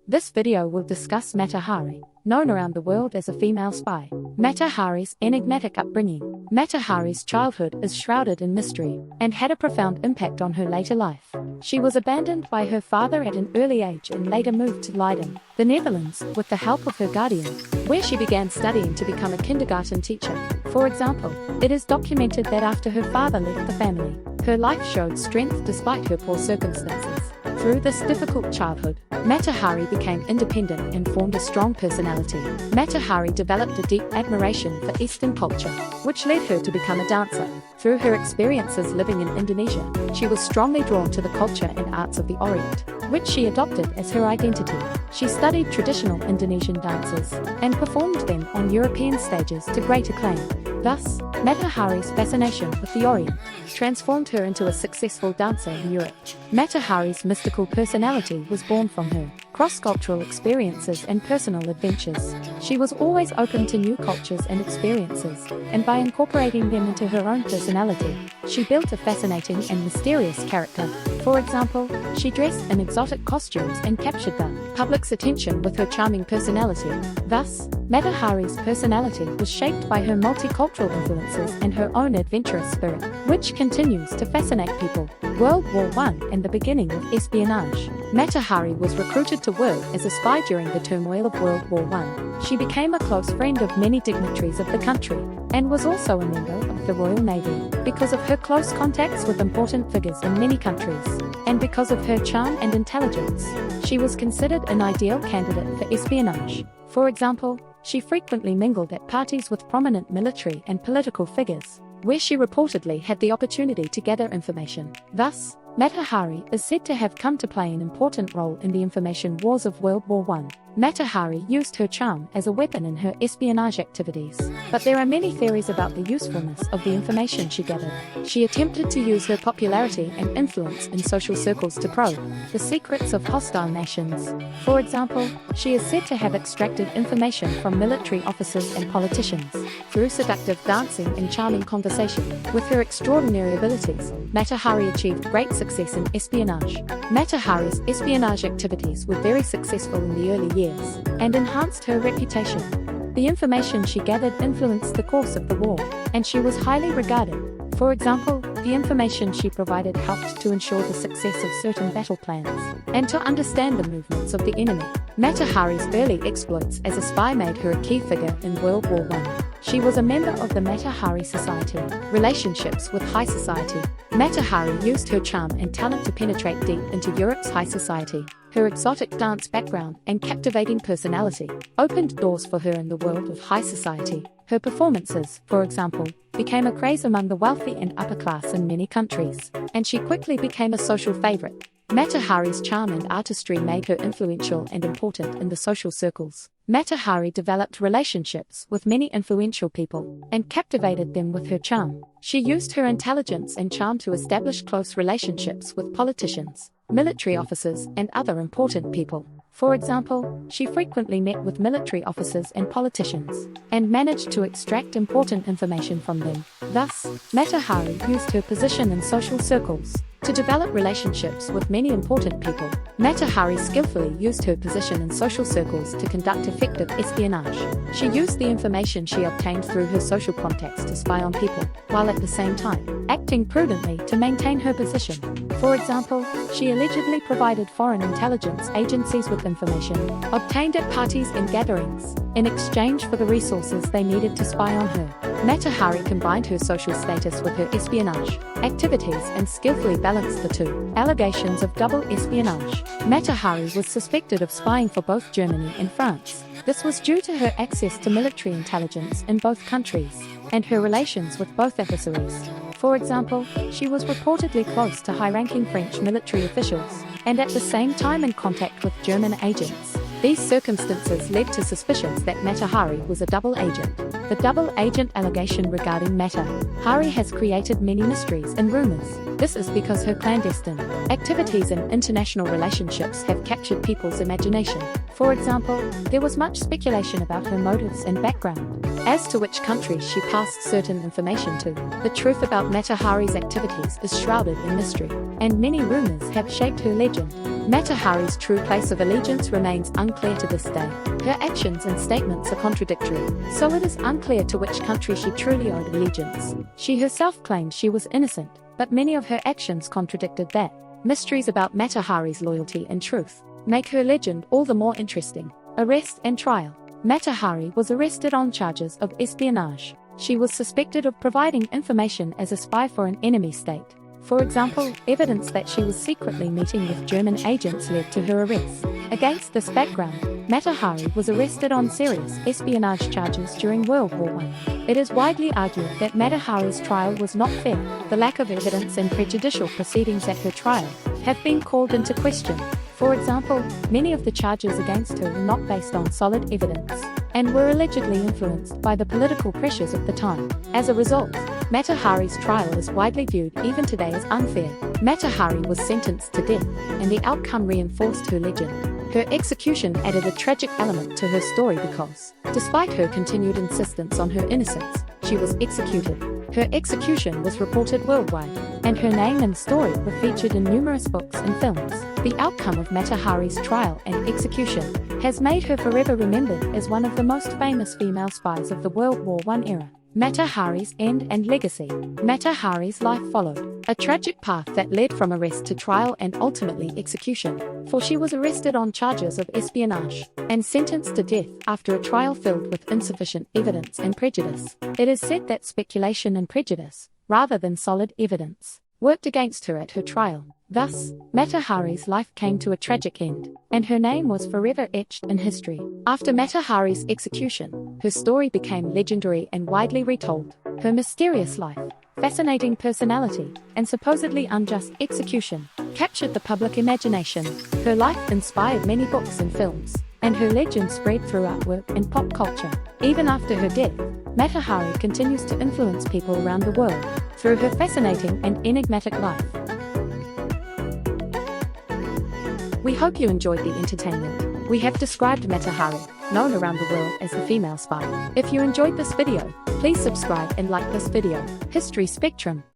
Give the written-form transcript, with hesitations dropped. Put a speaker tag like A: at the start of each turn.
A: This video will discuss Mata Hari, known around the world as a female spy. Mata Hari's enigmatic upbringing. Mata Hari's childhood is shrouded in mystery and had a profound impact on her later life. She was abandoned by her father at an early age and later moved to Leiden, the Netherlands, with the help of her guardian, where she began studying to become a kindergarten teacher. For example, it is documented that after her father left the family, her life showed strength despite her poor circumstances. Through this difficult childhood, Mata Hari became independent and formed a strong personality. Mata Hari developed a deep admiration for Eastern culture, which led her to become a dancer. Through her experiences living in Indonesia, she was strongly drawn to the culture and arts of the Orient, which she adopted as her identity. She studied traditional Indonesian dances and performed them on European stages to great acclaim. Thus, Mata Hari's fascination with the Orient transformed her into a successful dancer in Europe. Mata Hari's mystical personality was born from her cross-cultural experiences and personal adventures. She was always open to new cultures and experiences, and by incorporating them into her own personality, she built a fascinating and mysterious character. For example, she dressed in exotic costumes and captured the public's attention with her charming personality. Thus, Mata Hari's personality was shaped by her multicultural influences and her own adventurous spirit, which continues to fascinate people. World War I and the beginning of espionage. Mata Hari was recruited to work as a spy during the turmoil of World War I. She became a close friend of many dignitaries of the country, and was also a member of the Royal Navy. Because of her close contacts with important figures in many countries, and because of her charm and intelligence, she was considered an ideal candidate for espionage. For example, she frequently mingled at parties with prominent military and political figures, where she reportedly had the opportunity to gather information. Thus, Mata Hari is said to have come to play an important role in the information wars of World War I. Mata Hari used her charm as a weapon in her espionage activities, but there are many theories about the usefulness of the information she gathered. She attempted to use her popularity and influence in social circles to probe the secrets of hostile nations. For example, she is said to have extracted information from military officers and politicians through seductive dancing and charming conversation. With her extraordinary abilities, Mata Hari achieved great success in espionage. Mata Hari's espionage activities were very successful in the early years and enhanced her reputation. The information she gathered influenced the course of the war, and she was highly regarded. For example, the information she provided helped to ensure the success of certain battle plans and to understand the movements of the enemy. Mata Hari's early exploits as a spy made her a key figure in World War I. She was a member of the Mata Hari Society. Relationships with high society. Mata Hari used her charm and talent to penetrate deep into Europe's high society. Her exotic dance background and captivating personality opened doors for her in the world of high society. Her performances, for example, became a craze among the wealthy and upper class in many countries, and she quickly became a social favorite. Mata Hari's charm and artistry made her influential and important in the social circles. Mata Hari developed relationships with many influential people and captivated them with her charm. She used her intelligence and charm to establish close relationships with politicians, military officers, and other important people. For example, she frequently met with military officers and politicians, and managed to extract important information from them. Thus, Mata Hari used her position in social circles to develop relationships with many important people. Mata Hari skillfully used her position in social circles to conduct effective espionage. She used the information she obtained through her social contacts to spy on people, while at the same time acting prudently to maintain her position. For example, she allegedly provided foreign intelligence agencies with information obtained at parties and gatherings in exchange for the resources they needed to spy on her. Mata Hari combined her social status with her espionage activities and skillfully balanced the two. Allegations of double espionage. Mata Hari was suspected of spying for both Germany and France. This was due to her access to military intelligence in both countries and her relations with both adversaries. For example, she was reportedly close to high-ranking French military officials and at the same time in contact with German agents. These circumstances led to suspicions that Mata Hari was a double agent. The double agent allegation regarding Mata Hari has created many mysteries and rumors. This is because her clandestine activities and international relationships have captured people's imagination. For example, there was much speculation about her motives and background, as to which countries she passed certain information to. The truth about Mata Hari's activities is shrouded in mystery, and many rumors have shaped her legend. Mata Hari's true place of allegiance remains unclear to this day. Her actions and statements are contradictory, so it is unclear to which country she truly owed allegiance. She herself claimed she was innocent, but many of her actions contradicted that. Mysteries about Mata Hari's loyalty and truth make her legend all the more interesting. Arrest and trial. Mata Hari was arrested on charges of espionage. She was suspected of providing information as a spy for an enemy state. For example, evidence that she was secretly meeting with German agents led to her arrest. Against this background, Mata Hari was arrested on serious espionage charges during World War I. It is widely argued that Mata Hari's trial was not fair. The lack of evidence and prejudicial proceedings at her trial have been called into question. For example, many of the charges against her were not based on solid evidence, and were allegedly influenced by the political pressures of the time. As a result, Mata Hari's trial is widely viewed even today as unfair. Mata Hari was sentenced to death, and the outcome reinforced her legend. Her execution added a tragic element to her story because, despite her continued insistence on her innocence, she was executed. Her execution was reported worldwide, and her name and story were featured in numerous books and films. The outcome of Mata Hari's trial and execution has made her forever remembered as one of the most famous female spies of the World War I era. Mata Hari's end and legacy. Mata Hari's life followed a tragic path that led from arrest to trial and ultimately execution, for she was arrested on charges of espionage and sentenced to death after a trial filled with insufficient evidence and prejudice. It is said that speculation and prejudice, rather than solid evidence, worked against her at her trial. Thus, Mata Hari's life came to a tragic end, and her name was forever etched in history. After Mata Hari's execution, her story became legendary and widely retold. Her mysterious life, fascinating personality, and supposedly unjust execution captured the public imagination. Her life inspired many books and films, and her legend spread through artwork and pop culture. Even after her death, Mata Hari continues to influence people around the world through her fascinating and enigmatic life. We hope you enjoyed the entertainment. We have described Mata Hari, known around the world as the female spy. If you enjoyed this video, please subscribe and like this video. History Spectrum.